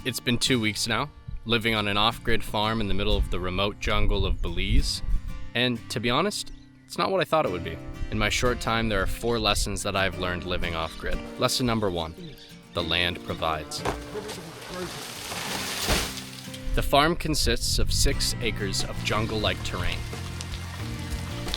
It's been 2 weeks now, living on an off-grid farm in the middle of the remote jungle of Belize, and to be honest, it's not what I thought it would be. In my short time, there are 4 lessons that I've learned living off-grid. Lesson number 1, the land provides. The farm consists of 6 acres of jungle-like terrain.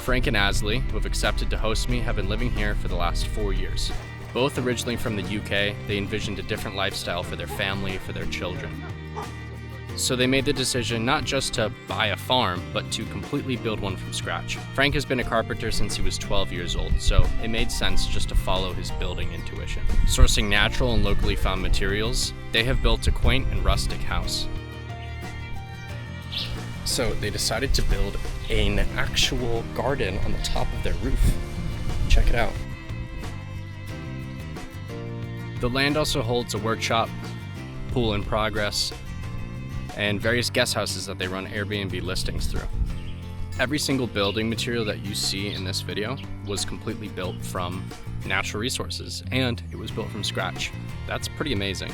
Frank and ASLI, who have accepted to host me, have been living here for the last 4 years. Both originally from the UK, they envisioned a different lifestyle for their family, for their children. So they made the decision not just to buy a farm, but to completely build one from scratch. Frank has been a carpenter since he was 12 years old, so it made sense just to follow his building intuition. Sourcing natural and locally found materials, they have built a quaint and rustic house. So they decided to build an actual garden on the top of their roof. Check it out. The land also holds a workshop, pool in progress, and various guest houses that they run Airbnb listings through. Every single building material that you see in this video was completely built from natural resources, and it was built from scratch. That's pretty amazing.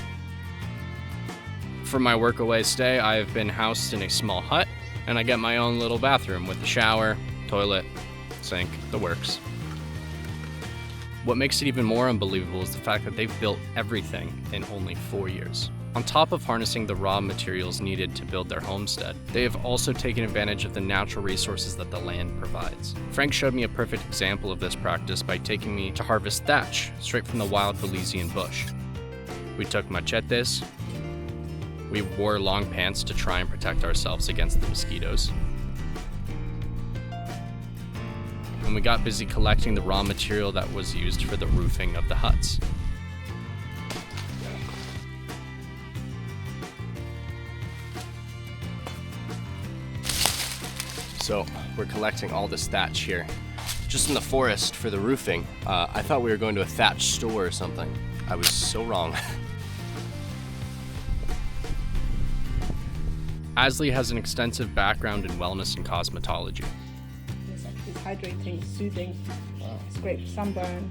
For my workaway stay, I have been housed in a small hut, and I get my own little bathroom with a shower, toilet, sink, the works. What makes it even more unbelievable is the fact that they've built everything in only 4 years. On top of harnessing the raw materials needed to build their homestead, they have also taken advantage of the natural resources that the land provides. Frank showed me a perfect example of this practice by taking me to harvest thatch straight from the wild Belizean bush. We took machetes, we wore long pants to try and protect ourselves against the mosquitoes, and we got busy collecting the raw material that was used for the roofing of the huts. So we're collecting all this thatch here, just in the forest for the roofing. I thought we were going to a thatch store or something. I was so wrong. ASLI has an extensive background in wellness and cosmetology. It's hydrating, soothing, it's great for sunburn,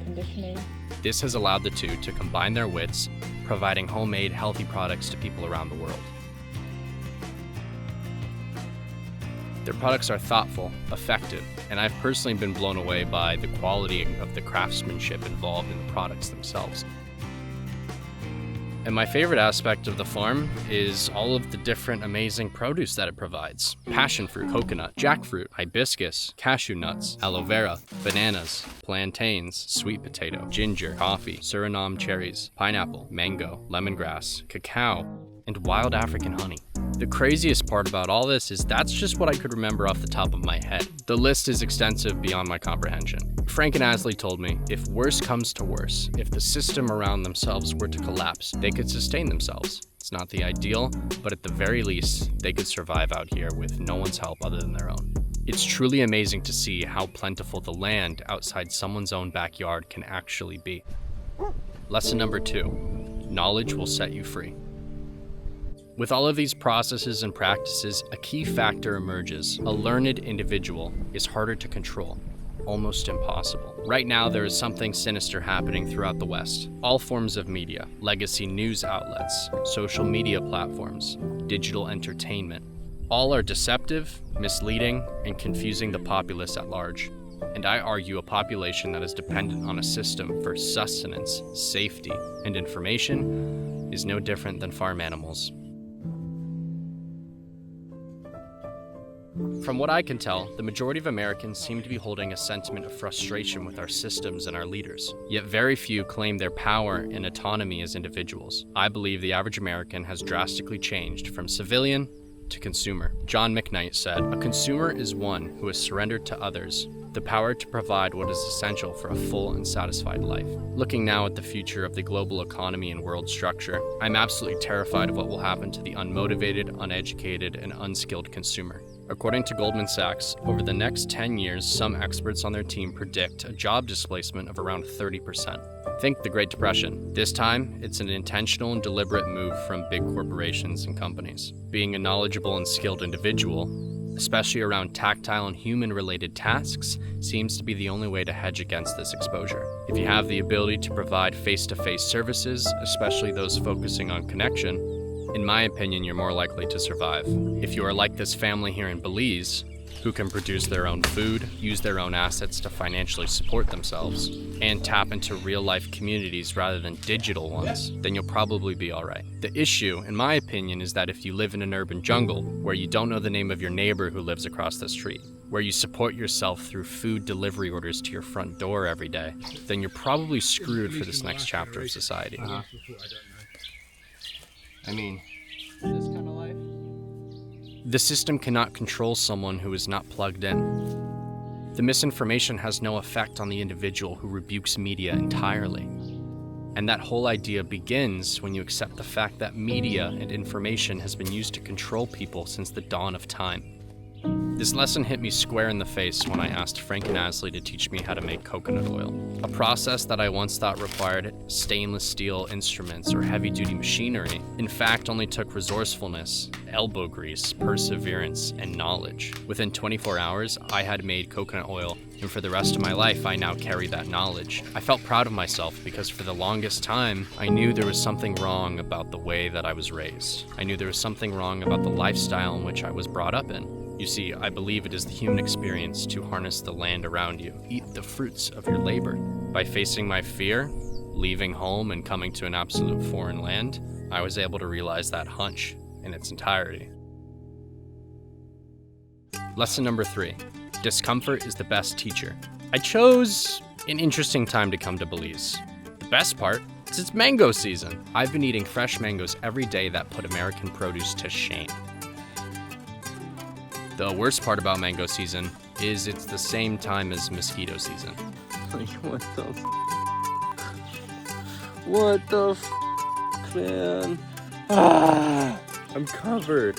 conditioning. This has allowed the two to combine their wits, providing homemade, healthy products to people around the world. Their products are thoughtful, effective, and I've personally been blown away by the quality of the craftsmanship involved in the products themselves. And my favorite aspect of the farm is all of the different amazing produce that it provides. Passion fruit, coconut, jackfruit, hibiscus, cashew nuts, aloe vera, bananas, plantains, sweet potato, ginger, coffee, Suriname cherries, pineapple, mango, lemongrass, cacao, and wild African honey. The craziest part about all this is that's just what I could remember off the top of my head. The list is extensive beyond my comprehension. Frank and ASLI told me, if worse comes to worse, if the system around themselves were to collapse, they could sustain themselves. It's not the ideal, but at the very least, they could survive out here with no one's help other than their own. It's truly amazing to see how plentiful the land outside someone's own backyard can actually be. Lesson number 2, knowledge will set you free. With all of these processes and practices, a key factor emerges. A learned individual is harder to control, almost impossible. Right now, there is something sinister happening throughout the West. All forms of media, legacy news outlets, social media platforms, digital entertainment, all are deceptive, misleading, and confusing the populace at large. And I argue a population that is dependent on a system for sustenance, safety, and information is no different than farm animals. From what I can tell, the majority of Americans seem to be holding a sentiment of frustration with our systems and our leaders. Yet very few claim their power and autonomy as individuals. I believe the average American has drastically changed from civilian to consumer. John McKnight said, "A consumer is one who has surrendered to others the power to provide what is essential for a full and satisfied life." Looking now at the future of the global economy and world structure, I'm absolutely terrified of what will happen to the unmotivated, uneducated, and unskilled consumer. According to Goldman Sachs, over the next 10 years, some experts on their team predict a job displacement of around 30%. Think the Great Depression. This time, it's an intentional and deliberate move from big corporations and companies. Being a knowledgeable and skilled individual, especially around tactile and human-related tasks, seems to be the only way to hedge against this exposure. If you have the ability to provide face-to-face services, especially those focusing on connection, In my opinion, you're more likely to survive. If you are like this family here in Belize, who can produce their own food, use their own assets to financially support themselves, and tap into real-life communities rather than digital ones, then you'll probably be alright. The issue, in my opinion, is that if you live in an urban jungle, where you don't know the name of your neighbor who lives across the street, where you support yourself through food delivery orders to your front door every day, then you're probably screwed for this next chapter of society. I mean, this kind of life. The system cannot control someone who is not plugged in. The misinformation has no effect on the individual who rebukes media entirely. And that whole idea begins when you accept the fact that media and information has been used to control people since the dawn of time. This lesson hit me square in the face when I asked Frank and ASLI to teach me how to make coconut oil, a process that I once thought required stainless steel instruments or heavy-duty machinery. In fact, only took resourcefulness, elbow grease, perseverance, and knowledge. Within 24 hours, I had made coconut oil, and for the rest of my life, I now carry that knowledge. I felt proud of myself because for the longest time, I knew there was something wrong about the way that I was raised. I knew there was something wrong about the lifestyle in which I was brought up in. You see, I believe it is the human experience to harness the land around you, eat the fruits of your labor. By facing my fear, leaving home and coming to an absolute foreign land, I was able to realize that hunch in its entirety. Lesson number 3. Discomfort is the best teacher. I chose an interesting time to come to Belize. The best part is it's mango season. I've been eating fresh mangoes every day that put American produce to shame. The worst part about mango season is it's the same time as mosquito season. Like, what the man? I'm covered.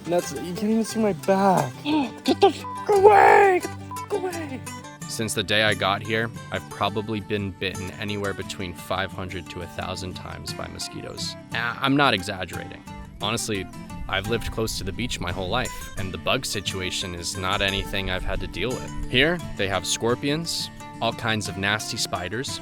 That's, you can't even see my back. Get the away! Get the away! Since the day I got here, I've probably been bitten anywhere between 500 to 1,000 times by mosquitoes. I'm not exaggerating. Honestly, I've lived close to the beach my whole life, and the bug situation is not anything I've had to deal with. Here, they have scorpions, all kinds of nasty spiders,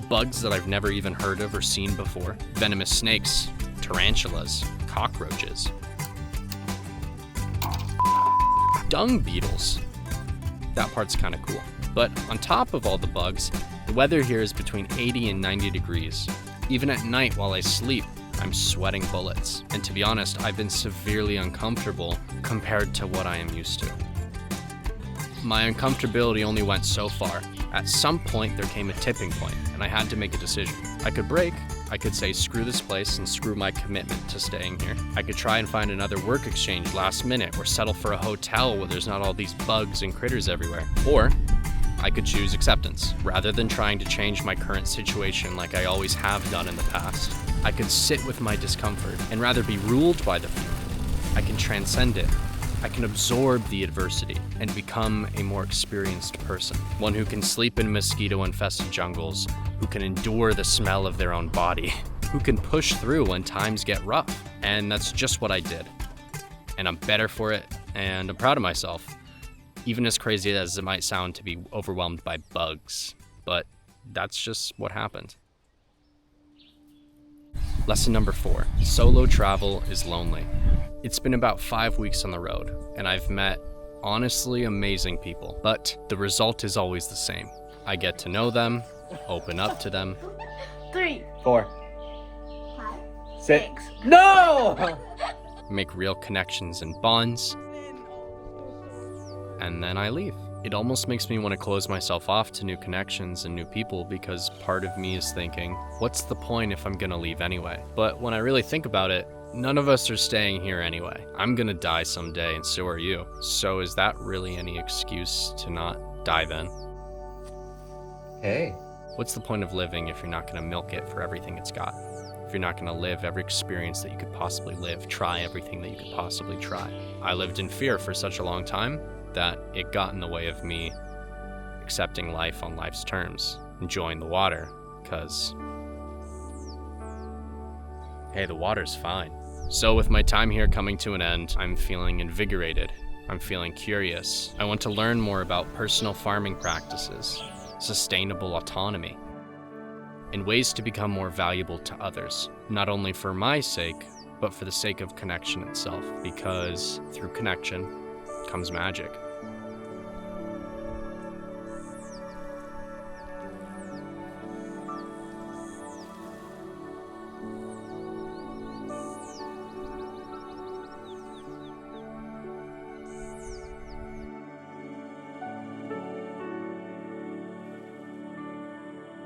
bugs that I've never even heard of or seen before, venomous snakes, tarantulas, cockroaches, dung beetles. That part's kind of cool. But on top of all the bugs, the weather here is between 80 and 90 degrees. Even at night while I sleep, I'm sweating bullets. And to be honest, I've been severely uncomfortable compared to what I am used to. My uncomfortability only went so far. At some point, there came a tipping point, and I had to make a decision. I could break. I could say screw this place and screw my commitment to staying here. I could try and find another work exchange last minute or settle for a hotel where there's not all these bugs and critters everywhere. Or I could choose acceptance. Rather than trying to change my current situation like I always have done in the past, I could sit with my discomfort and rather be ruled by the fear. I can transcend it. I can absorb the adversity and become a more experienced person. One who can sleep in mosquito-infested jungles, who can endure the smell of their own body, who can push through when times get rough. And that's just what I did. And I'm better for it, and I'm proud of myself. Even as crazy as it might sound to be overwhelmed by bugs, but that's just what happened. Lesson number 4, solo travel is lonely. It's been about 5 weeks on the road, and I've met honestly amazing people, but the result is always the same. I get to know them, open up to them. 3, 4, 5, 6. No! Make real connections and bonds, and then I leave. It almost makes me want to close myself off to new connections and new people because part of me is thinking, what's the point if I'm gonna leave anyway? But when I really think about it, none of us are staying here anyway. I'm gonna die someday and so are you. So is that really any excuse to not die then? Hey. What's the point of living if you're not gonna milk it for everything it's got? If you're not gonna live every experience that you could possibly live, try everything that you could possibly try. I lived in fear for such a long time that it got in the way of me accepting life on life's terms, enjoying the water, because, hey, the water's fine. So with my time here coming to an end, I'm feeling invigorated I'm feeling curious. I want to learn more about personal farming practices, sustainable autonomy, and ways to become more valuable to others, not only for my sake, but for the sake of connection itself, because through connection comes magic.